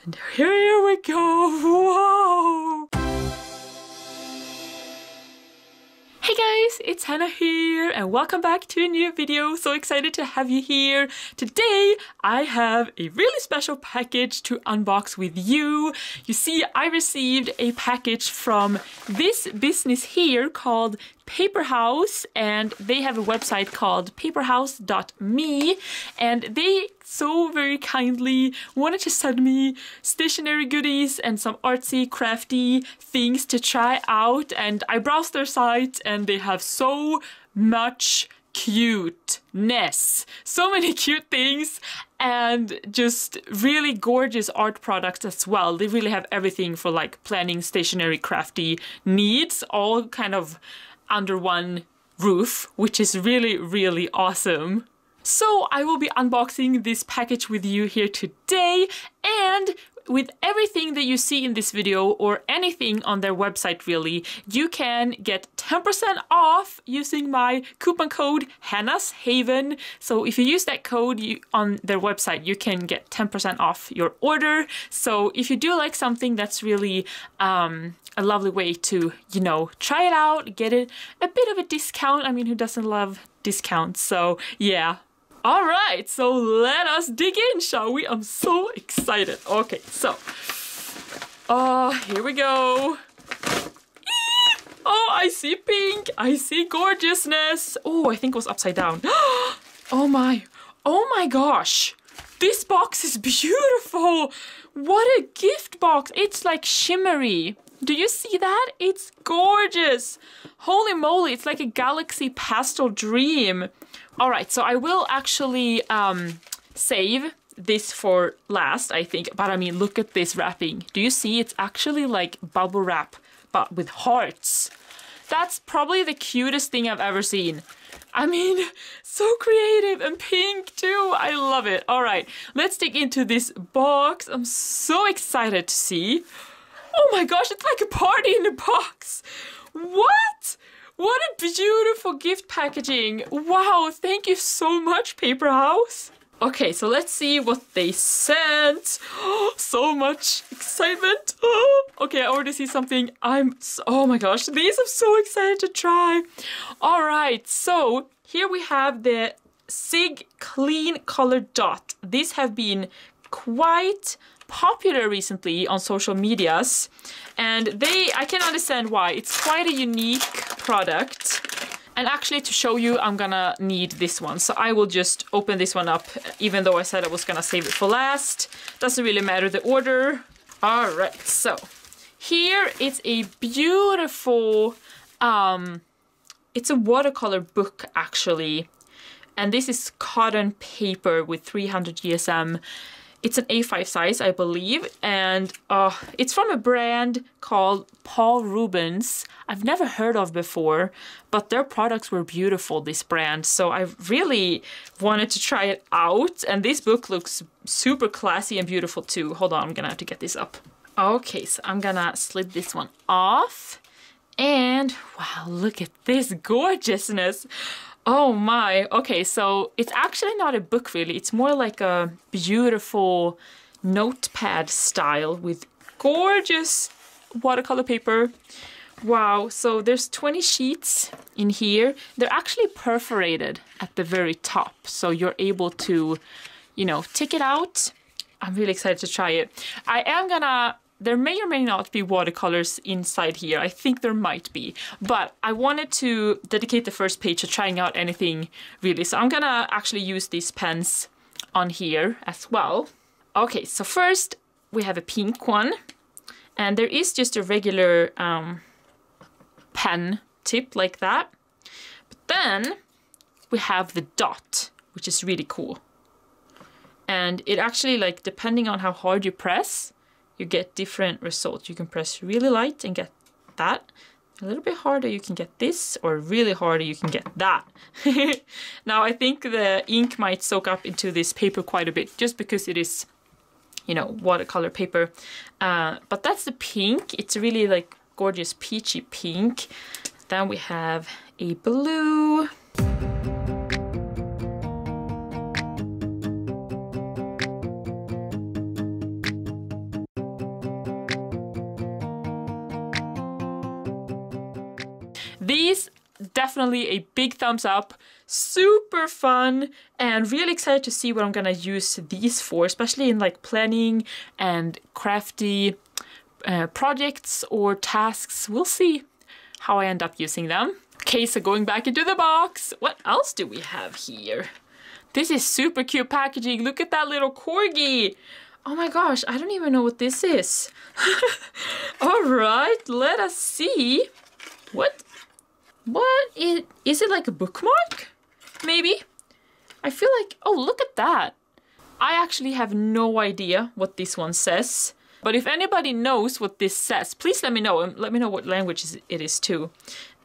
And here we go. Whoa! Hey guys, it's Hannah here and welcome back to a new video. So excited to have you here. Today I have a really special package to unbox with you. You see, I received a package from this business here called PaperHouse, and they have a website called paperhouse.me, and they so very kindly wanted to send me stationery goodies and some artsy crafty things to try out. And I browsed their site and they have so much cuteness, so many cute things, and just really gorgeous art products as well. They really have everything for like planning stationery crafty needs, all kind of under one roof, which is really awesome. So I will be unboxing this package with you here today, and with everything that you see in this video or anything on their website really, you can get 10% off using my coupon code Hannah's Haven. So if you use that code on their website, you can get 10% off your order. So if you do like something, that's really a lovely way to, you know, try it out, get it a bit of a discount. I mean, who doesn't love discounts? So yeah. All right, so let us dig in, shall we? I'm so excited. Okay, so, here we go. Oh, I see pink. I see gorgeousness. Oh, I think it was upside down. Oh my gosh. This box is beautiful. What a gift box. It's like shimmery. Do you see that? It's gorgeous. Holy moly, it's like a galaxy pastel dream. All right, so I will actually save this for last, I think. But I mean, look at this wrapping. Do you see? It's actually like bubble wrap, but with hearts. That's probably the cutest thing I've ever seen. I mean, so creative and pink too. I love it. All right, let's dig into this box. I'm so excited to see. Oh my gosh, it's like a party in a box. What? What a beautiful gift packaging. Wow, thank you so much, PaperHouse. Okay, so let's see what they sent. Oh, so much excitement. Oh, okay, I already see something. Oh my gosh, these I'm so excited to try. All right, so here we have the Sig Clean Color Dot. These have been quite popular recently on social medias, and I can understand why. It's quite a unique product. And actually, to show you, I'm gonna need this one, so I will just open this one up, even though I said I was gonna save it for last. Doesn't really matter the order. All right, so here it's a beautiful it's a watercolor book actually, and this is cotton paper with 300 GSM. It's an A5 size, I believe, and it's from a brand called Rubens. I've never heard of before, but their products were beautiful, this brand, so I really wanted to try it out, and this book looks super classy and beautiful too. Hold on, I'm gonna have to get this up. Okay, so I'm gonna slip this one off, and wow, look at this gorgeousness. Oh my, okay, so it's actually not a book really, it's more like a beautiful notepad style with gorgeous watercolor paper. Wow, so there's 20 sheets in here. They're actually perforated at the very top, so you're able to, you know, take it out. I'm really excited to try it. There may or may not be watercolors inside here. I think there might be, but I wanted to dedicate the first page to trying out anything really. So I'm gonna actually use these pens on here as well. Okay, so first we have a pink one, and there is just a regular pen tip like that. But then we have the dot, which is really cool. And it actually, like, depending on how hard you press, you get different results. You can press really light and get that. A little bit harder, you can get this, or really harder, you can get that. Now, I think the ink might soak up into this paper quite a bit, just because it is, you know, watercolor paper. But that's the pink. It's really like gorgeous peachy pink. Then we have a blue. these, definitely a big thumbs up. Super fun, and really excited to see what I'm gonna use these for, especially in like planning and crafty projects or tasks. We'll see how I end up using them. Okay, so going back into the box, what else do we have here? This is super cute packaging. Look at that little corgi. Oh my gosh, I don't even know what this is. All right, let us see. What is it like a bookmark? Maybe? I feel like, oh, look at that. I actually have no idea what this one says. But if anybody knows what this says, please let me know. And let me know what language it is too.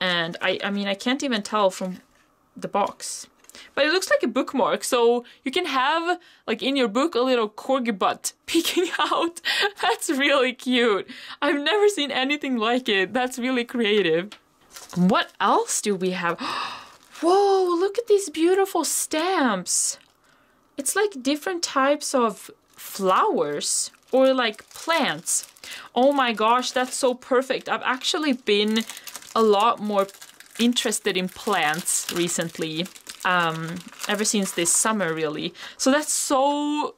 And I mean, I can't even tell from the box. But it looks like a bookmark. So you can have, like in your book, a little corgi butt peeking out. That's really cute. I've never seen anything like it. That's really creative. What else do we have? Whoa, look at these beautiful stamps. It's like different types of flowers or like plants. Oh my gosh, that's so perfect. I've actually been a lot more interested in plants recently, ever since this summer really. So that's so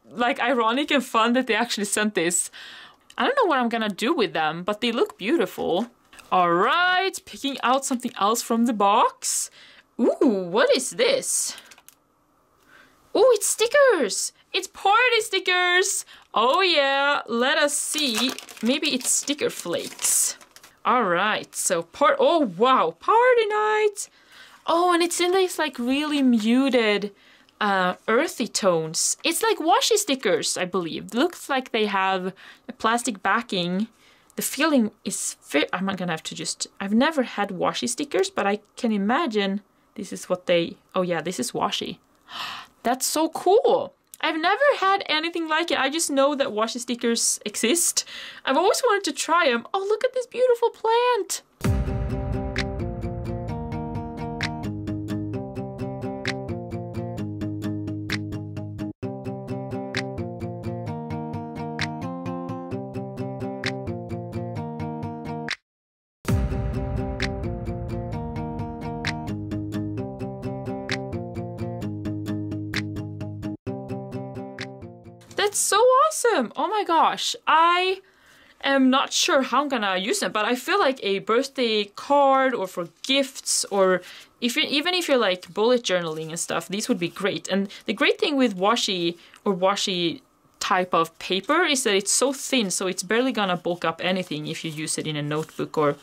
like ironic and fun that they actually sent this. I don't know what I'm gonna do with them, but they look beautiful. All right, picking out something else from the box. Ooh, what is this? Oh, it's stickers. It's party stickers. Oh yeah, let us see. Maybe it's sticker flakes. All right, so oh wow, party night. Oh, and it's in these like really muted earthy tones. It's like washi stickers, I believe. Looks like they have a plastic backing. The feeling is I'm gonna have to just, I've never had washi stickers, but I can imagine this is what they, oh yeah, this is washi. That's so cool. I've never had anything like it. I just know that washi stickers exist. I've always wanted to try them. Oh, look at this beautiful plant. That's so awesome! Oh my gosh, I am not sure how I'm gonna use them, but I feel like a birthday card or for gifts, or even if you're like bullet journaling and stuff, these would be great. And the great thing with washi type of paper is that it's so thin, so it's barely gonna bulk up anything if you use it in a notebook or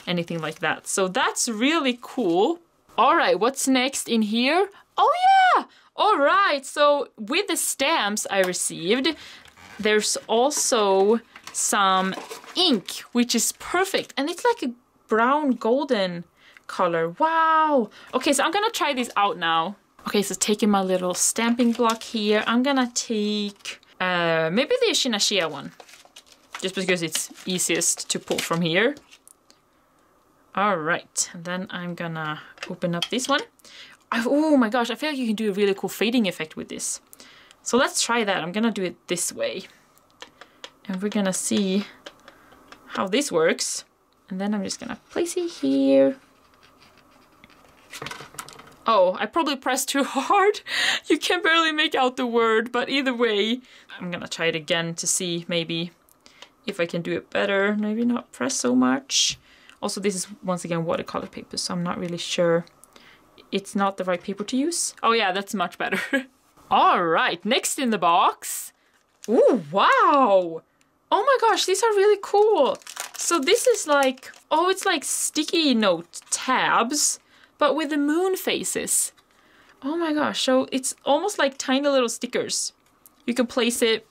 anything like that. So that's really cool. All right, what's next in here? Oh yeah! All right, so with the stamps I received, there's also some ink, which is perfect. And it's like a brown golden color. Wow. Okay, so I'm gonna try this out now. Okay, so taking my little stamping block here, I'm gonna take maybe the Shinashia one, just because it's easiest to pull from here. All right, and then I'm gonna open up this one. Oh my gosh, I feel like you can do a really cool fading effect with this. So let's try that. I'm gonna do it this way. And we're gonna see how this works. And then I'm just gonna place it here. Oh, I probably pressed too hard. You can barely make out the word, but either way, I'm gonna try it again to see maybe if I can do it better. Maybe not press so much. Also, this is once again watercolor paper, so I'm not really sure it's not the right paper to use. Oh yeah, that's much better. All right, next in the box. Ooh, wow. Oh my gosh, these are really cool. So this is like, oh, it's like sticky note tabs, but with the moon faces. Oh my gosh, so it's almost like tiny little stickers. You can place it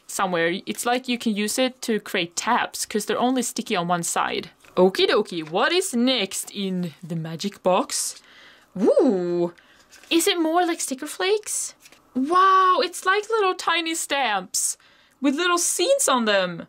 somewhere. It's like you can use it to create tabs because they're only sticky on one side. Okie dokie, what is next in the magic box? Ooh, is it more like sticker flakes? Wow, it's like little tiny stamps with little scenes on them.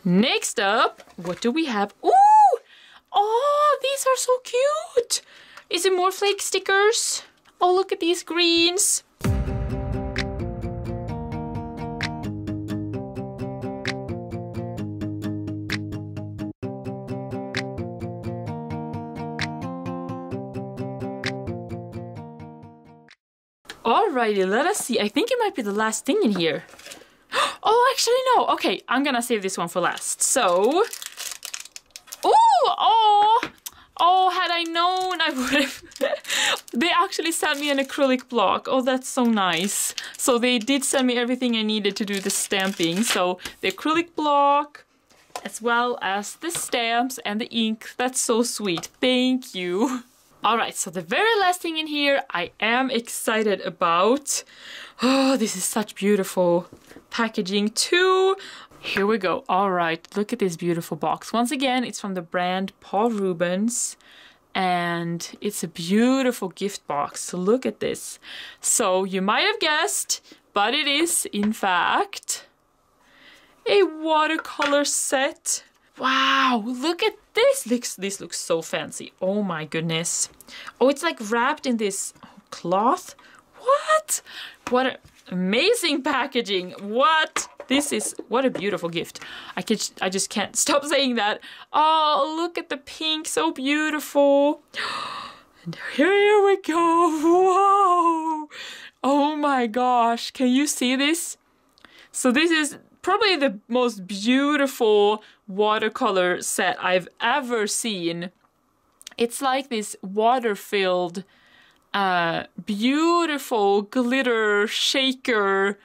Next up, what do we have? Ooh! Oh, these are so cute! Is it more flake stickers? Oh, look at these greens. Alrighty, let us see. I think it might be the last thing in here. Oh, actually no. Okay, I'm gonna save this one for last. So, oh, had I known, I would have. They actually sent me an acrylic block. Oh, that's so nice. So they did send me everything I needed to do the stamping. So the acrylic block, as well as the stamps and the ink. That's so sweet. Thank you. All right, so the very last thing in here I am excited about. Oh, this is such beautiful packaging too. Here we go. All right, look at this beautiful box. Once again, it's from the brand Rubens, and it's a beautiful gift box. So look at this. So you might have guessed, but it is in fact a watercolor set. Wow, look at this. This looks so fancy. Oh my goodness. Oh, it's like wrapped in this cloth. What? What amazing packaging. What? What a beautiful gift. I just can't stop saying that. Oh, look at the pink, so beautiful. And here we go. Whoa. Oh my gosh, can you see this? So this is probably the most beautiful watercolor set I've ever seen. It's like this water-filled, beautiful glitter shaker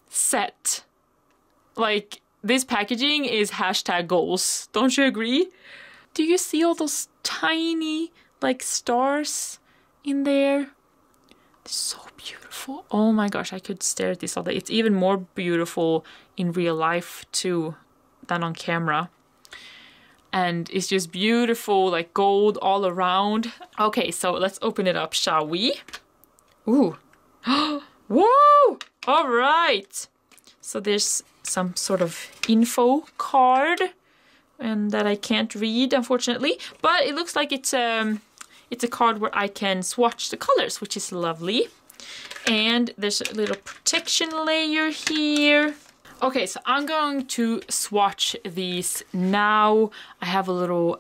set. Like, this packaging is #goals. Don't you agree? Do you see all those tiny, like, stars in there? So beautiful. Oh my gosh, I could stare at this all day. It's even more beautiful in real life too than on camera. And it's just beautiful, like gold all around. Okay, so let's open it up, shall we? Ooh. Whoa! All right. So there's some sort of info card and that I can't read, unfortunately. But it looks like it's a card where I can swatch the colors, which is lovely. And there's a little protection layer here. Okay, so I'm going to swatch these now. I have a little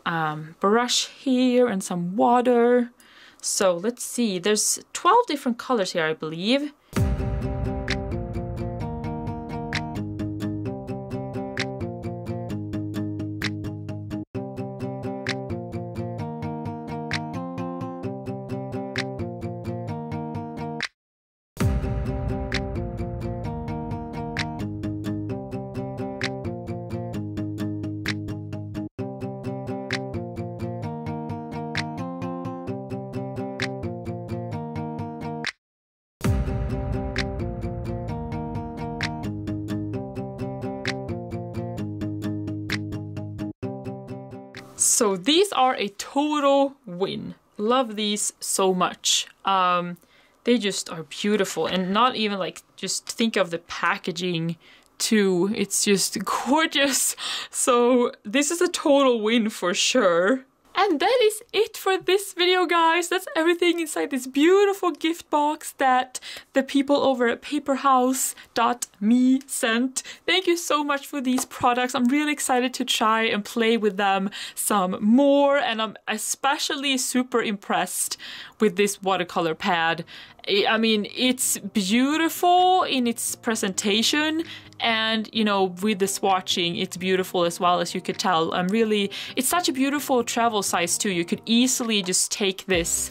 brush here and some water. So let's see, there's 12 different colors here, I believe. So these are a total win. Love these so much. They just are beautiful, and not even like, just think of the packaging too. It's just gorgeous. So this is a total win for sure. And that is it for this video, guys. That's everything inside this beautiful gift box that the people over at PaperHouse.me sent. Thank you so much for these products. I'm really excited to try and play with them some more. And I'm especially super impressed with this watercolor pad. I mean, it's beautiful in its presentation, and you know, with the swatching, it's beautiful as well, as you could tell. It's such a beautiful travel size too. You could easily just take this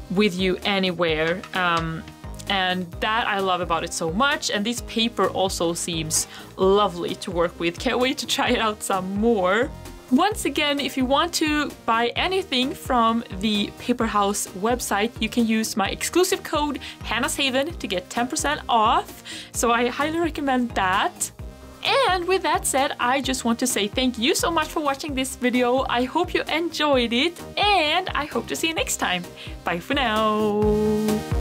with you anywhere. And that I love about it so much. And this paper also seems lovely to work with. Can't wait to try it out some more. Once again, if you want to buy anything from the PaperHouse website, you can use my exclusive code Hannah's Haven to get 10% off. So I highly recommend that. And with that said, I just want to say thank you so much for watching this video. I hope you enjoyed it, and I hope to see you next time. Bye for now.